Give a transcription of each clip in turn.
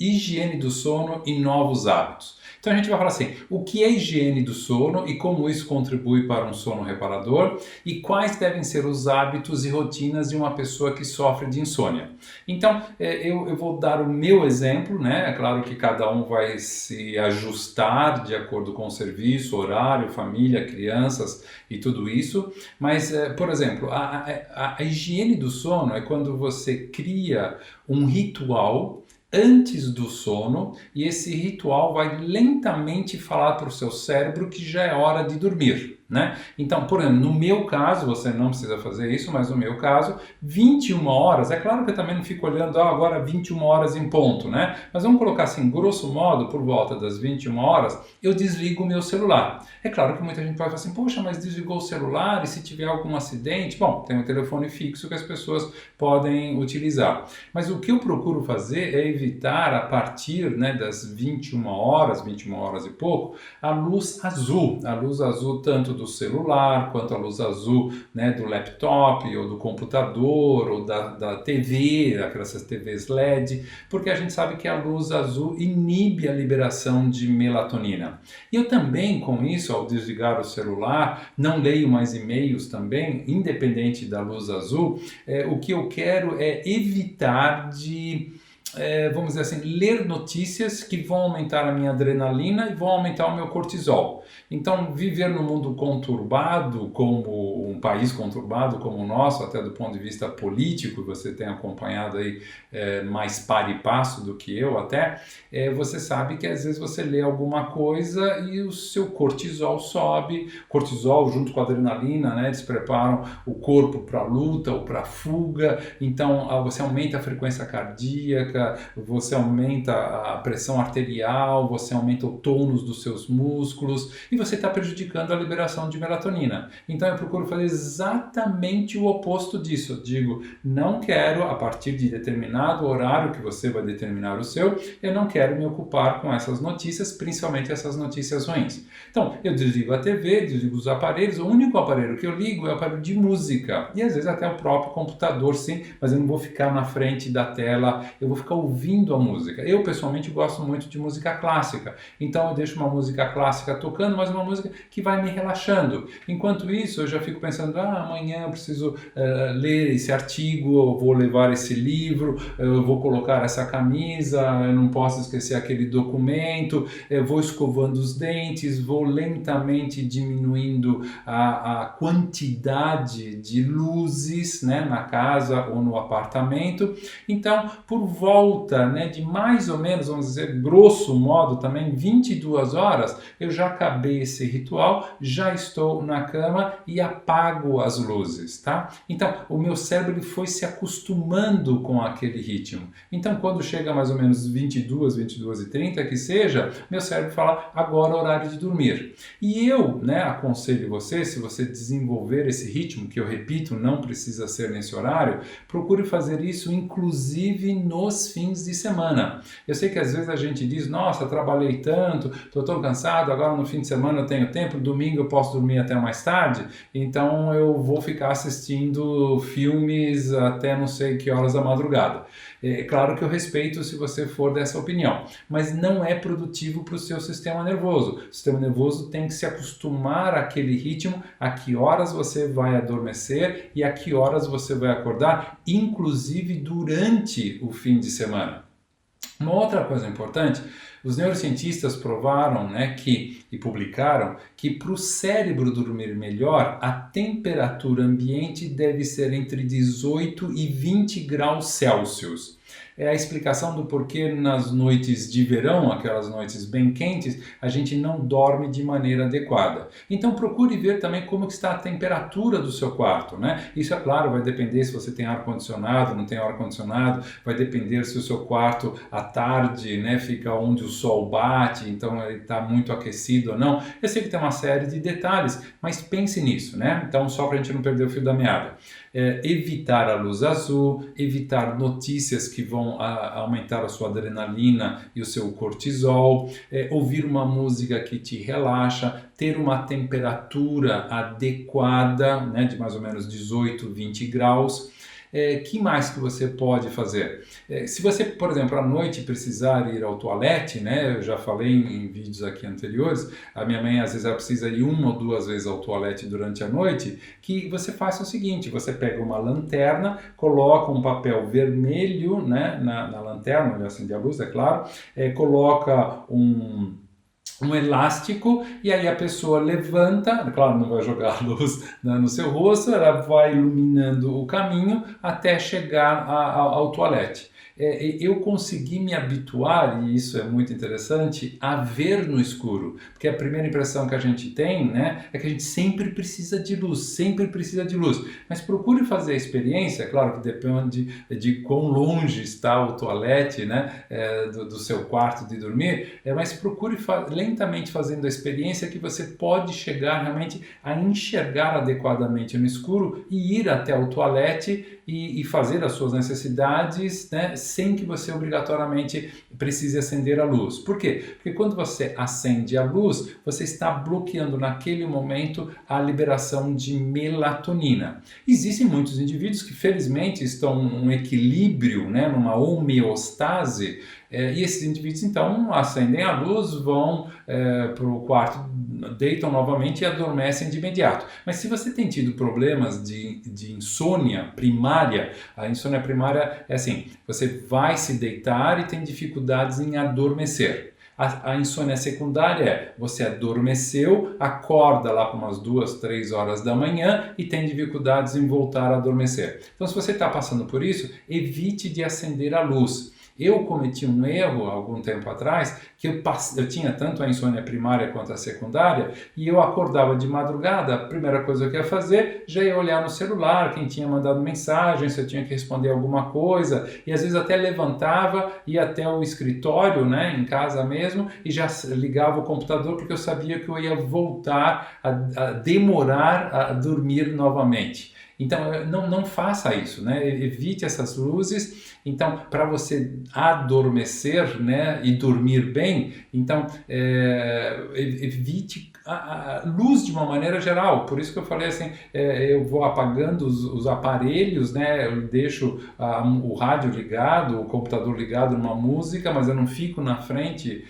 higiene do sono e novos hábitos. Então a gente vai falar assim, o que é higiene do sono e como isso contribui para um sono reparador e quais devem ser os hábitos e rotinas de uma pessoa que sofre de insônia. Então eu vou dar o meu exemplo, né? É claro que cada um vai se ajustar de acordo com o serviço, horário, família, crianças e tudo isso, mas por exemplo, a higiene do sono é quando você cria um ritual antes do sono e esse ritual vai lentamente falar para o seu cérebro que já é hora de dormir, né? Então, por exemplo, no meu caso, você não precisa fazer isso, mas no meu caso, 21 horas, é claro que eu também não fico olhando, agora 21 horas em ponto, né? Mas vamos colocar assim, grosso modo, por volta das 21 horas, eu desligo o meu celular. É claro que muita gente vai falar assim, poxa, mas desligou o celular e se tiver algum acidente? Bom, tem um telefone fixo que as pessoas podem utilizar. Mas o que eu procuro fazer é evitar a partir, né, das 21 horas e pouco, a luz azul tanto do celular quanto a luz azul, né, do laptop ou do computador ou da TV, aquelas TVs LED, porque a gente sabe que a luz azul inibe a liberação de melatonina. E eu também, com isso, ao desligar o celular, não leio mais e-mails também, independente da luz azul, o que eu quero é evitar de vamos dizer assim, ler notícias que vão aumentar a minha adrenalina e vão aumentar o meu cortisol. Então, viver num mundo conturbado, como um país conturbado como o nosso, até do ponto de vista político, você tem acompanhado aí mais par e passo do que eu até, você sabe que às vezes você lê alguma coisa e o seu cortisol sobe, cortisol junto com a adrenalina, né, eles preparam o corpo para a luta ou para a fuga, então você aumenta a frequência cardíaca, você aumenta a pressão arterial, você aumenta o tônus dos seus músculos e você está prejudicando a liberação de melatonina. Então eu procuro fazer exatamente o oposto disso. Eu digo, não quero, a partir de determinado horário que você vai determinar o seu, eu não quero me ocupar com essas notícias, principalmente essas notícias ruins. Então eu desligo a TV, desligo os aparelhos, o único aparelho que eu ligo é o aparelho de música e às vezes até o próprio computador, sim, mas eu não vou ficar na frente da tela, eu vou ficar ouvindo a música. Eu, pessoalmente, gosto muito de música clássica. Então, eu deixo uma música clássica tocando, mas uma música que vai me relaxando. Enquanto isso, eu já fico pensando, amanhã eu preciso ler esse artigo, eu vou levar esse livro, eu vou colocar essa camisa, eu não posso esquecer aquele documento, eu vou escovando os dentes, vou lentamente diminuindo a quantidade de luzes, né, na casa ou no apartamento. Então, por volta, né, de mais ou menos, vamos dizer, grosso modo também, 22 horas, eu já acabei esse ritual, já estou na cama e apago as luzes, tá? Então, o meu cérebro ele foi se acostumando com aquele ritmo. Então, quando chega mais ou menos 22h30, que seja, meu cérebro fala, agora é horário de dormir. E eu, né, aconselho você, se você desenvolver esse ritmo, que eu repito, não precisa ser nesse horário, procure fazer isso inclusive nos fins de semana. Eu sei que às vezes a gente diz, nossa, trabalhei tanto, estou tão cansado, agora no fim de semana eu tenho tempo, domingo eu posso dormir até mais tarde, então eu vou ficar assistindo filmes até não sei que horas da madrugada. É claro que eu respeito se você for dessa opinião, mas não é produtivo para o seu sistema nervoso. O sistema nervoso tem que se acostumar àquele ritmo, a que horas você vai adormecer e a que horas você vai acordar, inclusive durante o fim de semana. Uma outra coisa importante, os neurocientistas provaram, né, e publicaram que para o cérebro dormir melhor, a temperatura ambiente deve ser entre 18 e 20 graus Celsius. É a explicação do porquê nas noites de verão, aquelas noites bem quentes, a gente não dorme de maneira adequada. Então procure ver também como está a temperatura do seu quarto, né? Isso, é claro, vai depender se você tem ar-condicionado, não tem ar-condicionado, vai depender se o seu quarto à tarde, né, fica onde o sol bate, então ele está muito aquecido ou não. Eu sei que tem uma série de detalhes, mas pense nisso, né? Então, só para a gente não perder o fio da meada. Evitar a luz azul, evitar notícias que vão aumentar a sua adrenalina e o seu cortisol, ouvir uma música que te relaxa, ter uma temperatura adequada, né, de mais ou menos 18, 20 graus. Que mais que você pode fazer? Se você, por exemplo, à noite precisar ir ao toalete, né? Eu já falei em vídeos aqui anteriores, a minha mãe às vezes ela precisa ir 1 ou 2 vezes ao toalete durante a noite, que você faça o seguinte, você pega uma lanterna, coloca um papel vermelho, né, na lanterna, onde acende a luz, é claro, coloca um elástico e aí a pessoa levanta, claro, não vai jogar a luz no seu rosto, ela vai iluminando o caminho até chegar ao toalete. Eu consegui me habituar, e isso é muito interessante, a ver no escuro, porque a primeira impressão que a gente tem, né, é que a gente sempre precisa de luz, sempre precisa de luz, mas procure fazer a experiência, claro que depende de quão longe está o toalete, né, do seu quarto de dormir, mas procure lentamente fazendo a experiência que você pode chegar realmente a enxergar adequadamente no escuro e ir até o toalete e fazer as suas necessidades, né, sem que você obrigatoriamente precise acender a luz. Por quê? Porque quando você acende a luz, você está bloqueando naquele momento a liberação de melatonina. Existem muitos indivíduos que felizmente estão num equilíbrio, né, numa homeostase, e esses indivíduos então acendem a luz, vão para o quarto, deitam novamente e adormecem de imediato. Mas se você tem tido problemas de insônia primária, a insônia primária é assim, você vai se deitar e tem dificuldades em adormecer. A insônia secundária é, você adormeceu, acorda lá para umas 2, 3 horas da manhã e tem dificuldades em voltar a adormecer. Então se você está passando por isso, evite de acender a luz. Eu cometi um erro algum tempo atrás, que eu tinha tanto a insônia primária quanto a secundária, e eu acordava de madrugada, a primeira coisa que eu ia fazer, já ia olhar no celular, quem tinha mandado mensagem, se eu tinha que responder alguma coisa, e às vezes até levantava, ia até o escritório, né, em casa mesmo, e já ligava o computador, porque eu sabia que eu ia voltar a demorar a dormir novamente. Então, não faça isso, né? Evite essas luzes. Então, para você adormecer, né, e dormir bem, então evite a luz de uma maneira geral. Por isso que eu falei assim, eu vou apagando os aparelhos, né? Eu deixo o rádio ligado, o computador ligado numa música, mas eu não fico na frente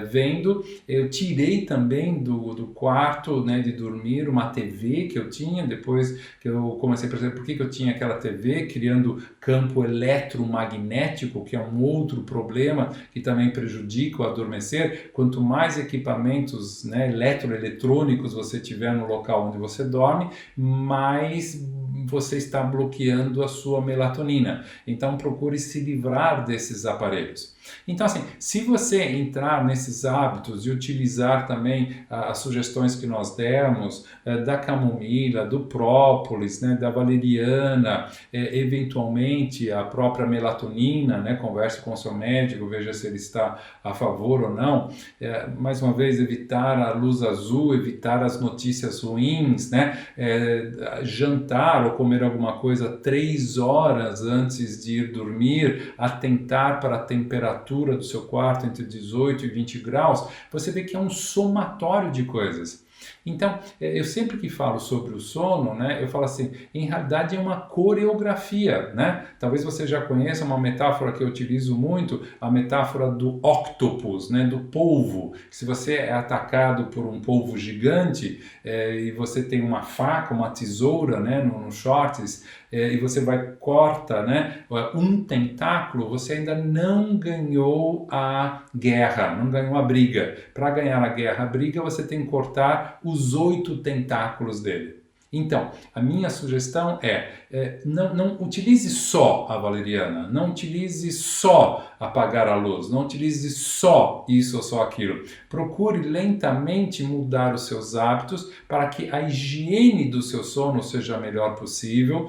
vendo. Eu tirei também do quarto, né, de dormir uma TV que eu tinha, depois que eu comecei a perceber por que eu tinha aquela TV, criando campo eletromagnético, que é um outro problema que também prejudica o adormecer. Quanto mais equipamentos, né, eletrônicos você tiver no local onde você dorme, mais você está bloqueando a sua melatonina. Então procure se livrar desses aparelhos. Então assim, se você entrar nesses hábitos e utilizar também as sugestões que nós demos, da camomila, do própolis, né, da valeriana, eventualmente a própria melatonina, né, converse com o seu médico, veja se ele está a favor ou não. Mais uma vez, evitar a luz azul, evitar as notícias ruins, né, jantar ou comer alguma coisa 3 horas antes de ir dormir, atentar para a temperatura do seu quarto entre 18 e 20 graus, você vê que é um somatório de coisas. Então, eu sempre que falo sobre o sono, né, eu falo assim, em realidade é uma coreografia, né? Talvez você já conheça uma metáfora que eu utilizo muito, a metáfora do octopus, né, do polvo. Se você é atacado por um polvo gigante e você tem uma faca, uma tesoura, né, no shorts, e você corta, né, um tentáculo, você ainda não ganhou a guerra, não ganhou a briga. Para ganhar a briga, você tem que cortar os 8 tentáculos dele. Então, a minha sugestão não utilize só a valeriana, não utilize só apagar a luz, não utilize só isso ou só aquilo. Procure lentamente mudar os seus hábitos para que a higiene do seu sono seja a melhor possível,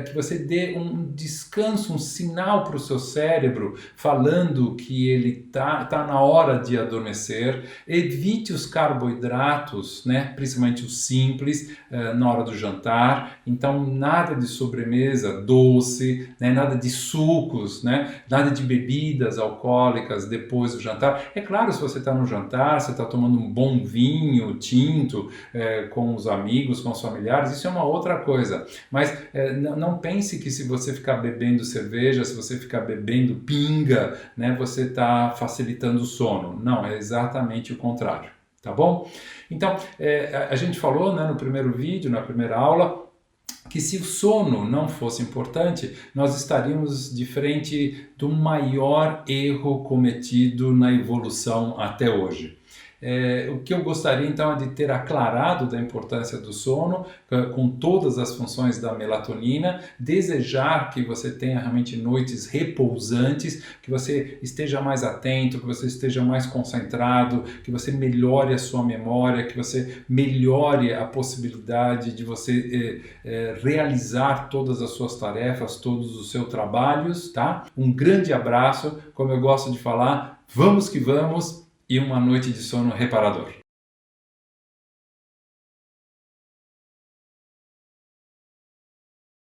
que você dê um descanso, um sinal para o seu cérebro falando que ele tá na hora de adormecer. Evite os carboidratos, né, principalmente os simples, na hora do jantar, então nada de sobremesa doce, né? Nada de sucos, né? Nada de bebidas alcoólicas depois do jantar. É claro, se você está no jantar, você está tomando um bom vinho tinto com os amigos, com os familiares, isso é uma outra coisa. Mas não pense que se você ficar bebendo cerveja, se você ficar bebendo pinga, né, você está facilitando o sono. Não, é exatamente o contrário. Tá bom? Então, a gente falou, né, no primeiro vídeo, na primeira aula, que se o sono não fosse importante, nós estaríamos de frente do maior erro cometido na evolução até hoje. O que eu gostaria então é de ter aclarado da importância do sono, com todas as funções da melatonina, desejar que você tenha realmente noites repousantes, que você esteja mais atento, que você esteja mais concentrado, que você melhore a sua memória, que você melhore a possibilidade de você realizar todas as suas tarefas, todos os seus trabalhos, tá? Um grande abraço, como eu gosto de falar, vamos que vamos! E uma noite de sono reparador.